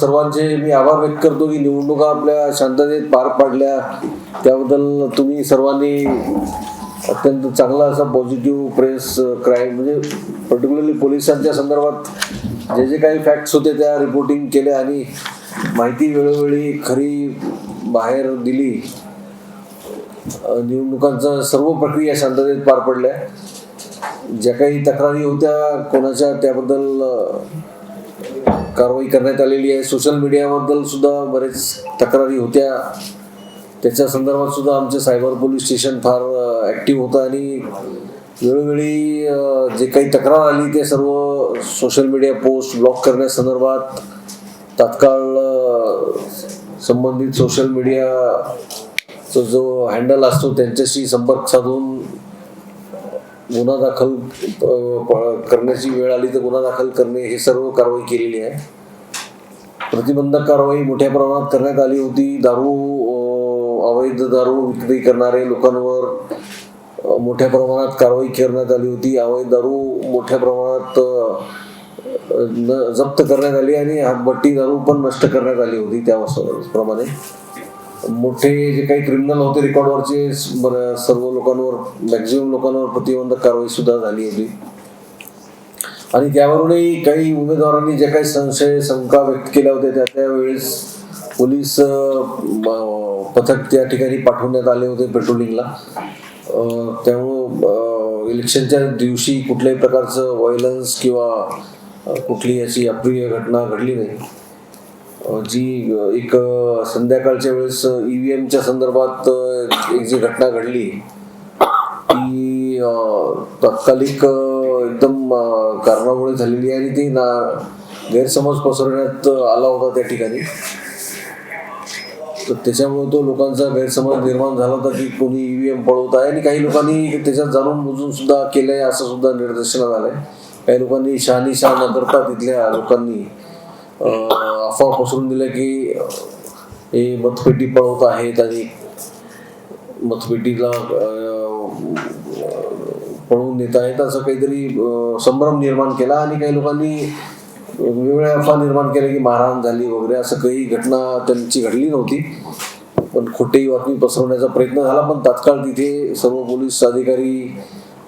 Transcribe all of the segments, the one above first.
सर्वांचे मी आभार व्यक्त करतो की निवडणुका आपल्या शांततेत पार पाडल्या त्याबद्दल तुम्ही सर्वांनी अत्यंत चांगला असा पॉझिटिव्ह प्रेस क्राईम म्हणजे पर्टिक्युलरली पोलिसांच्या संदर्भात जे जे काही फॅक्ट्स होते त्या रिपोर्टिंग केल्या आणि माहिती वेळोवेळी खरी बाहेर दिली. निवडणुकांचा सर्व प्रक्रिया शांततेत पार पडल्या. ज्या काही तक्रारी होत्या कोणाच्या त्याबद्दल कारवाई करण्यात आलेली आहे. सोशल मीडियाबद्दल सुद्धा बरेच तक्रारी होत्या, त्याच्या संदर्भात सुद्धा आमचे सायबर पोलीस स्टेशन फार ॲक्टिव्ह होतं आणि वेळोवेळी जे काही तक्रार आली ते सर्व सोशल मीडिया पोस्ट ब्लॉक करण्यासंदर्भात तात्काळ संबंधित सोशल मीडियाचा जो हँडल असतो त्यांच्याशी संपर्क साधून गुन्हा दाखल करण्याची वेळ आली तर गुन्हा दाखल करणे हे सर्व कारवाई केलेली आहे. प्रतिबंधक कारवाई मोठ्या प्रमाणात करण्यात आली होती. अवैध दारू विक्री करणारे लोकांवर मोठ्या प्रमाणात कारवाई करण्यात आली होती. अवैध दारू मोठ्या प्रमाणात जप्त करण्यात आली आणि हातभट्टी दारू पण नष्ट करण्यात आली होती. त्याप्रमाणे मोठे जे काही क्रिमिनल होते रेकॉर्डवरचे सर्व लोकांवर मॅक्झिमम लोकांवर प्रतिबंधक कारवाई सुद्धा झाली होती. आणि त्यावरूनही काही उमेदवारांनी जे काही संशय शंका व्यक्त केल्या होत्या त्यावेळेस पोलीस पथक त्या ठिकाणी पाठवण्यात आले होते पेट्रोलिंगला. त्यामुळं इलेक्शनच्या दिवशी कुठल्याही प्रकारचं व्हायलन्स किंवा कुठली अशी अप्रिय घटना घडली नाही. जी एक संध्याकाळच्या वेळेस EVMच्या संदर्भात एक जी घटना घडली ती तात्कालिक एकदम कारणामुळे झालेली आहे आणि ती गैरसमज पसरवण्यात आला होता त्या ठिकाणी. तर त्याच्यामुळे तो लोकांचा गैरसमज निर्माण झाला होता की कोणी EVM पळवत आहे आणि काही लोकांनी त्याच्यात जाणून बुजून सुद्धा केलंय असं सुद्धा निदर्शनास आलंय. काही लोकांनी शहानिशा न करता तिथल्या लोकांनी अफवा पसरून दिल्या की हे मतपेटी पळवत आहेत आणि मतपेटीला पळवून देत आहेत असं काहीतरी संभ्रम निर्माण केला आणि काही लोकांनी वेगवेगळ्या अफवा निर्माण केल्या की मारहाण झाली वगैरे. असं काही घटना त्यांची घडली नव्हती, पण खोटी बातमी पसरवण्याचा प्रयत्न झाला. पण तात्काळ तिथे सर्व पोलीस अधिकारी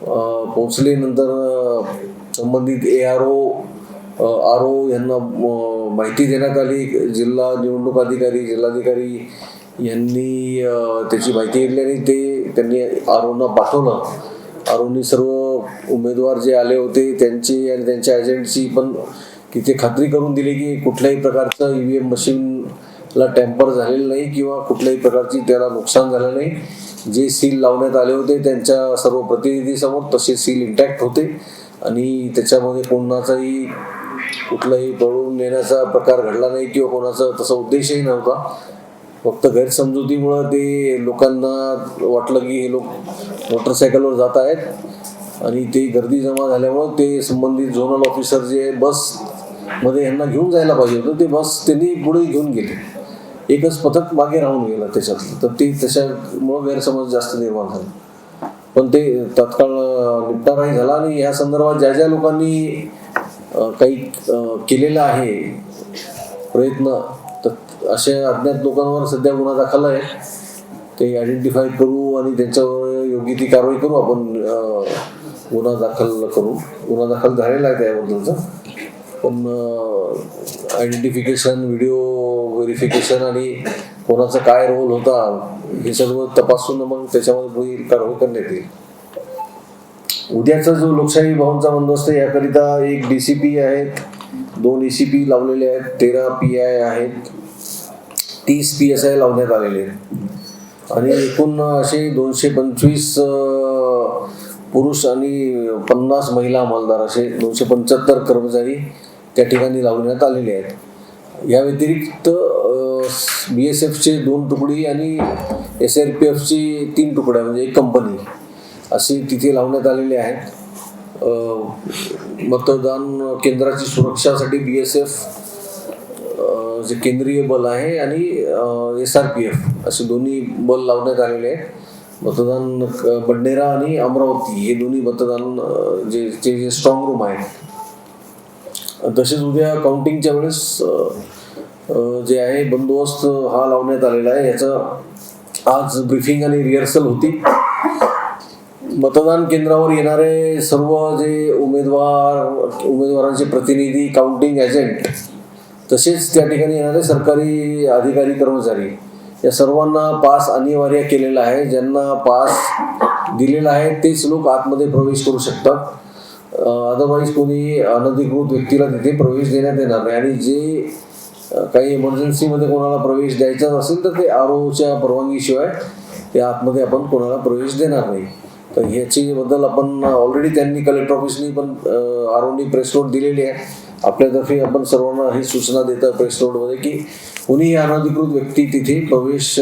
पोहोचले. नंतर संबंधित RO यांना माहिती देण्यात आली. जिल्हा निवडणूक अधिकारी जिल्हाधिकारी यांनी त्याची माहिती घेतली आणि त्यांनी ROना पाठवलं. ROनी सर्व उमेदवार जे आले होते त्यांची आणि त्यांच्या एजंटची पण तिथे खात्री करून दिली की कुठल्याही प्रकारचं EVM मशीनला टॅम्पर झालेलं नाही किंवा कुठल्याही प्रकारची त्याला नुकसान झालं नाही. जे सील लावण्यात आले होते त्यांच्या सर्व प्रतिनिधीसमोर तसे सील इंटॅक्ट होते आणि त्याच्यामध्ये कोणाचाही कुठलाही पळवून नेण्याचा प्रकार घडला नाही किंवा कोणाचा तसा उद्देशही नव्हता. फक्त गैरसमजुतीमुळं ते लोकांना वाटलं की हे लोक मोटरसायकलवर जात आहेत आणि ते गर्दी जमा झाल्यामुळं ते संबंधित झोनल ऑफिसर जे बसमध्ये यांना घेऊन जायला पाहिजे होतं ते बस त्यांनी पुढे घेऊन गेले. एकच पथक मागे राहून गेलं त्याच्यातलं. तर ते त्याच्यामुळं गैरसमज जास्त निर्माण झाला. पण ते तात्काळ निपटाराही झाला आणि या संदर्भात ज्या ज्या लोकांनी काही केलेला आहे प्रयत्न तर अशा अज्ञात लोकांवर सध्या गुन्हा दाखल आहे. ते आयडेंटिफाय करू आणि त्यांच्यावर योग्य ती कारवाई करू. आपण गुन्हा दाखल करू. गुन्हा दाखल झालेला आहे त्याबद्दलचा. पण आयडेंटिफिकेशन व्हिडिओ व्हेरिफिकेशन आणि कोणाचा काय रोल होता हे सर्व तपासून मग त्याच्यामध्ये पुढील कारवाई करण्यात येईल. उद्याचा जो लोकशाही भवनचा बंदोबस्त याकरिता एक DCP आहेत, 2 ACP लावलेले आहेत, 13 PI आहेत, 30 PSI लावण्यात आलेले आहेत आणि एकूण असे 225 पुरुष आणि 50 महिला अंमलदार असे 275 कर्मचारी त्या ठिकाणी लावण्यात आलेले आहेत. या व्यतिरिक्त BSFचे 2 तुकडी आणि SRPFची 3 तुकड्या म्हणजे एक कंपनी अशी तिथे लावण्यात आलेले आहेत. मतदान केंद्राची सुरक्षासाठी BSF जे केंद्रीय बल आहे आणि SRPF असे दोन्ही बल लावण्यात आलेले आहेत. मतदान बंडेरा आणि अमरावती हे दोन्ही मतदान जे स्ट्रॉंग रूम आहेत. तसेच उद्या काउंटिंगच्या वेळेस जे आहे बंदोबस्त हा लावण्यात आलेला आहे. याचं आज ब्रीफिंग आणि रिहर्सल होती. मतदान केंद्रावर येणारे सर्व जे उमेदवारांचे प्रतिनिधी, काउंटिंग एजंट, तसेच त्या ठिकाणी येणारे सरकारी अधिकारी, कर्मचारी, या सर्वांना पास अनिवार्य केलेला आहे. ज्यांना पास दिलेला आहे तेच लोक आतमध्ये प्रवेश करू शकतात. अदरवाईज कोणी अनधिकृत व्यक्तीला तिथे प्रवेश देण्यात येणार नाही. आणि जे काही इमर्जन्सीमध्ये कोणाला प्रवेश द्यायचा असेल तर ते आरओच्या परवानगीशिवाय त्या आतमध्ये आपण कोणाला प्रवेश देणार नाही. तर ह्याची बद्दल आपण ऑलरेडी त्यांनी कलेक्टर ऑफिसनी पण आरओनी प्रेस नोट दिलेली आहे. आपल्यातर्फे आपण सर्वांना ही सूचना देतो प्रेस नोटमध्ये की कोणीही अनधिकृत व्यक्ती तिथे प्रवेश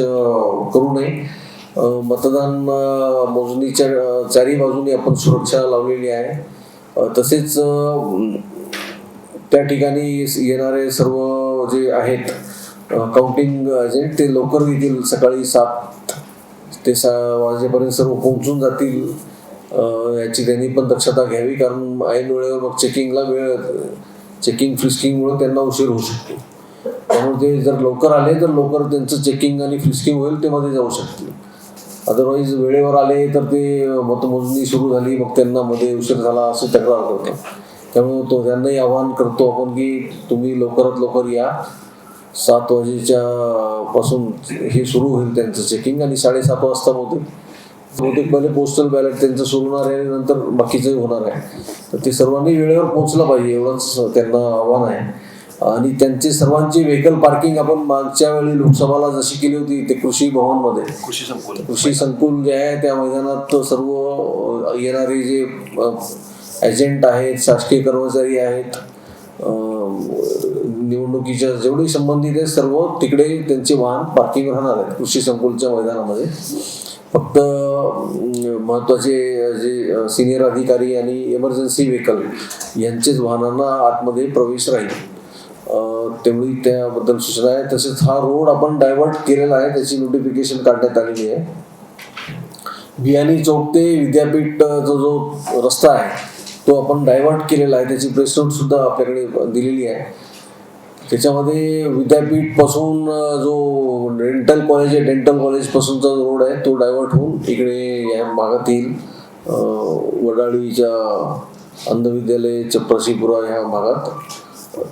करू नये. मतदान मोजणीच्या चारही बाजूनी आपण सुरक्षा लावलेली आहे. तसेच त्या ठिकाणी येणारे सर्व जे आहेत काउंटिंग एजंट ते लवकर येतील. सकाळी 7 ते 6 वाजेपर्यंत सर्व पोहोचून जातील. याची त्यांनी पण दक्षता घ्यावी, कारण ऐन वेळेवर मग चेकिंग फ्रिस्किंगमुळे त्यांना उशीर होऊ शकतो. त्यामुळे ते जर लवकर आले तर लवकर त्यांचं चेकिंग आणि फ्रिस्किंग होईल, ते मध्ये जाऊ शकतील. अदरवाईज वेळेवर आले तर ते मतमोजणी सुरू झाली मग त्यांना मध्ये उशीर झाला असे तक्रार करतात. त्यामुळे त्यांनाही आवाहन करतो आपण की तुम्ही लवकरात लवकर या. 7 वाजेच्या पासून हे सुरू होईल त्यांचं चेकिंग आणि 7:30 वाजता बहुतेक पहिले पोस्टल बॅलेट त्यांचं सुरू होणार आहे, नंतर बाकीचंही होणार आहे. तर ते सर्वांनी वेळेवर पोहोचलं पाहिजे एवढंच त्यांना आव्हान आहे. आणि त्यांची सर्वांची व्हेकल पार्किंग आपण मागच्या वेळी लोकसभाला जशी केली होती ते कृषी भवनमध्ये, कृषी संकुल जे आहे त्या मैदानात सर्व येणारे जे एजंट आहेत, शासकीय कर्मचारी आहेत, निवडणुकीच्या जेवढे संबंधित आहे सर्व तिकडे त्यांचे वाहन पार्किंग राहणार आहेत कृषी संकुलच्या मैदानामध्ये. फक्त महत्त्वाचे जे सिनियर अधिकारी आणि इमर्जन्सी व्हेकल यांचेच वाहनांना आतमध्ये प्रवेश राहील. तेवढी त्याबद्दल सूचना आहे. तसेच हा रोड आपण डायव्हर्ट केलेला आहे, त्याची नोटिफिकेशन काढण्यात आलेली आहे. बियाणी चौक ते विद्यापीठचा जो रस्ता आहे तो आपण डायव्हर्ट केलेला आहे, त्याची प्रेस नोट सुद्धा आपल्याकडे दिलेली आहे. त्याच्यामध्ये विद्यापीठ पासून जो डेंटल कॉलेज आहे, डेंटल कॉलेज पासूनचा जो रोड आहे तो डायव्हर्ट होऊन इकडे या भागात येईल. वडाळीच्या अंधविद्यालय, चपराशीपुरा ह्या भागात,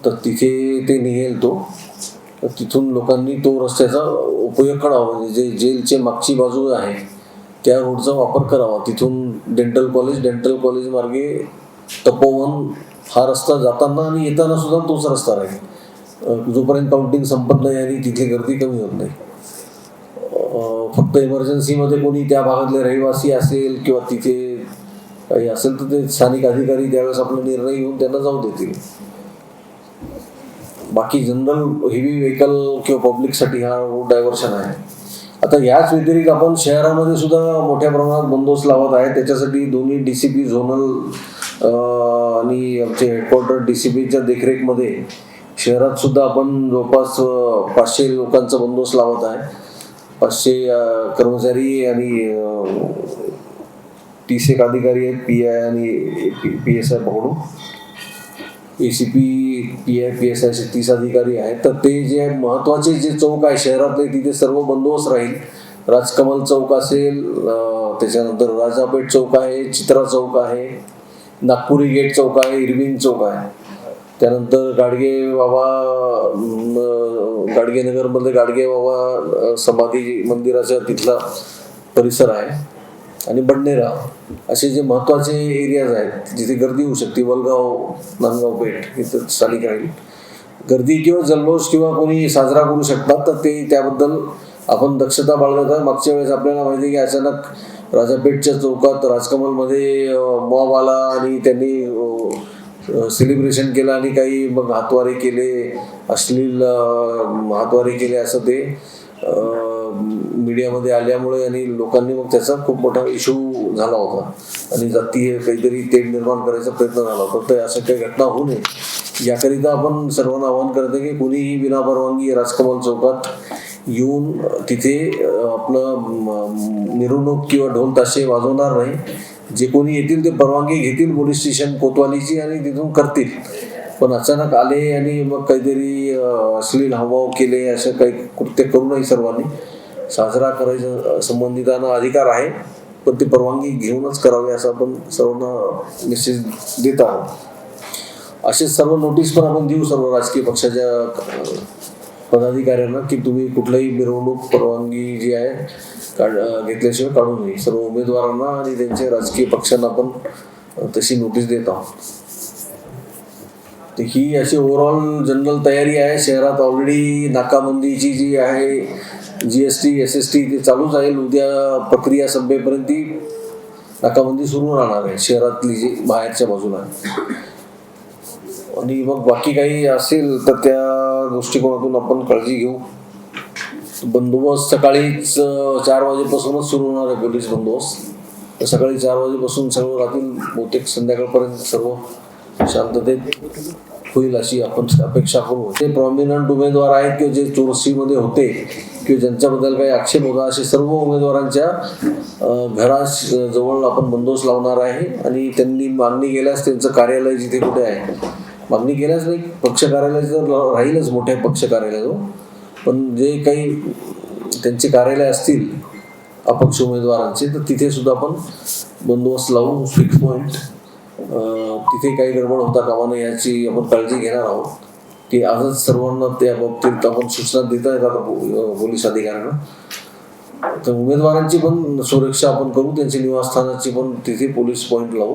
तर तिथे ते निघेल तो. तर तिथून लोकांनी तो रस्त्याचा उपयोग करावा, म्हणजे जे जेलची मागची बाजू आहे त्या रोडचा वापर करावा. तिथून डेंटल कॉलेज मार्गे तपोवन हा रस्ता जाताना आणि येताना सुद्धा तोच रस्ता राहील जोपर्यंत काउंटिंग संपत नाही आणि तिथे गर्दी कमी होत नाही. फक्त इमर्जन्सीमध्ये कोणी त्या भागातले रहिवासी असेल किंवा तिथे काही असेल तर ते स्थानिक अधिकारी त्यावेळेस आपला निर्णय घेऊन त्यांना जाऊ देतील. बाकी जनरल हेवी व्हेकल किंवा पब्लिकसाठी हा रोड डायव्हर्शन आहे. आता याच व्यतिरिक्त आपण शहरामध्ये सुद्धा मोठ्या प्रमाणात बंदोबस्त लावत आहे. त्याच्यासाठी दोन्ही DCP झोनल आणि आमचे हेडक्वार्टर DCPच्या देखरेखमध्ये शहरात सुद्धा आपण जवळपास 500 लोकांचा बंदोबस्त लावत आहे. 500 कर्मचारी आणि 30 एक अधिकारी आहेत, PI आणि PSI पकडून. ACP, PI, PSI असे 30 अधिकारी आहेत. तर ते जे महत्वाचे जे चौक आहे शहरातले तिथे सर्व बंदोबस्त राहील. राजकमल चौक असेल, त्याच्यानंतर राजापेठ चौक आहे, चित्रा चौक आहे, नागपुरी गेट चौक आहे, इरविंग चौक आहे. त्यानंतर गाडगेनगरमध्ये गाडगे बाबा समाधी मंदिराच्या तिथला परिसर आहे आणि बडनेरा असे जे महत्त्वाचे एरियाज आहेत जिथे गर्दी होऊ शकते. वलगाव, नांदगाव पेठ इथं स्थानिक राहील. गर्दी किंवा जल्लोष किंवा कोणी साजरा करू शकतात, तर ते त्याबद्दल आपण दक्षता बाळगत आहे. मागच्या वेळेस आपल्याला माहिती आहे की अचानक राजापेठच्या चौकात राजकमलमध्ये मॉब आला आणि त्यांनी सेलिब्रेशन केलं आणि काही मग हातवारे केले, अश्लील हातवारे केले असं ते मीडियामध्ये आल्यामुळे आणि लोकांनी मग त्याचा खूप मोठा इश्यू झाला होता आणि जातीय काहीतरी तेढ निर्माण करायचा प्रयत्न झाला होता. तर अशा काही घटना होऊ नये याकरिता आपण सर्वांना आवाहन करतो की कुणीही विनापरवानगी राजकमल चौकात येऊन तिथे आपलं मिरवणूक किंवा ढोल ताशे वाजवणार नाही. जे कोणी येतील ते परवानगी घेतील पोलीस स्टेशन कोतवालीची आणि तिथून करतील. पण अचानक आले आणि मग काहीतरी अश्लील हावभाव केले, असं काही कृत्य करू नये. सर्वांनी साजरा करायचा संबंधितांना अधिकार आहे, पण ती परवानगी घेऊनच करावी असं आपण सर्वांना मेसेज देत आहोत. असे सर्व नोटीस पण आपण देऊ सर्व राजकीय पक्षाच्या पदाधिकाऱ्यांना की तुम्ही कुठलाही मिरवणूक परवानगी जी आहे घेतल्याशिवाय काढू नये. सर्व उमेदवारांना आणि त्यांच्या राजकीय पक्षांना आपण तशी नोटीस देत आहोत. तर ही अशी ओव्हरऑल जनरल तयारी आहे. शहरात ऑलरेडी नाकाबंदीची जी आहे, GST SST ते चालूच आहे. उद्या प्रक्रिया संपेपर्यंत ती नाकाबंदी सुरू राहणार आहे शहरातली जी बाहेरच्या बाजूला. आणि मग बाकी काही असेल तर त्या दृष्टिकोनातून आपण काळजी घेऊ. बंदोबस्त सकाळीच 4 वाजेपासूनच सुरू होणार आहे. पोलीस बंदोबस्त सकाळी 4 वाजेपासून सर्व रात्री बहुतेक संध्याकाळपर्यंत सर्व शांततेत होईल अशी आपण अपेक्षा करू. ते प्रॉमिनंट उमेदवार आहेत किंवा जे चोरशीमध्ये होते किंवा ज्यांच्याबद्दल काही आक्षेप होता, असे सर्व उमेदवारांच्या घराजवळ आपण बंदोबस्त लावणार आहे. आणि त्यांनी मागणी केल्यास त्यांचं कार्यालय जिथे कुठे आहे, मागणी केल्यास नाही, पक्ष कार्यालय तर राहीलच मोठ्या पक्ष कार्यालयाजवळ, पण जे काही त्यांचे कार्यालय असतील अपक्ष उमेदवारांचे, तर तिथे सुद्धा आपण बंदोबस्त लावून फिक्स पॉईंट तिथे काही गडबड होता कामा नये याची आपण काळजी घेणार आहोत. की आजच सर्वांना त्या बाबतीत आपण सूचना देता येतात पोलीस अधिकाऱ्यांना. तर उमेदवारांची पण सुरक्षा आपण करू, त्यांच्या निवासस्थानाची पण तिथे पोलीस पॉईंट लावू.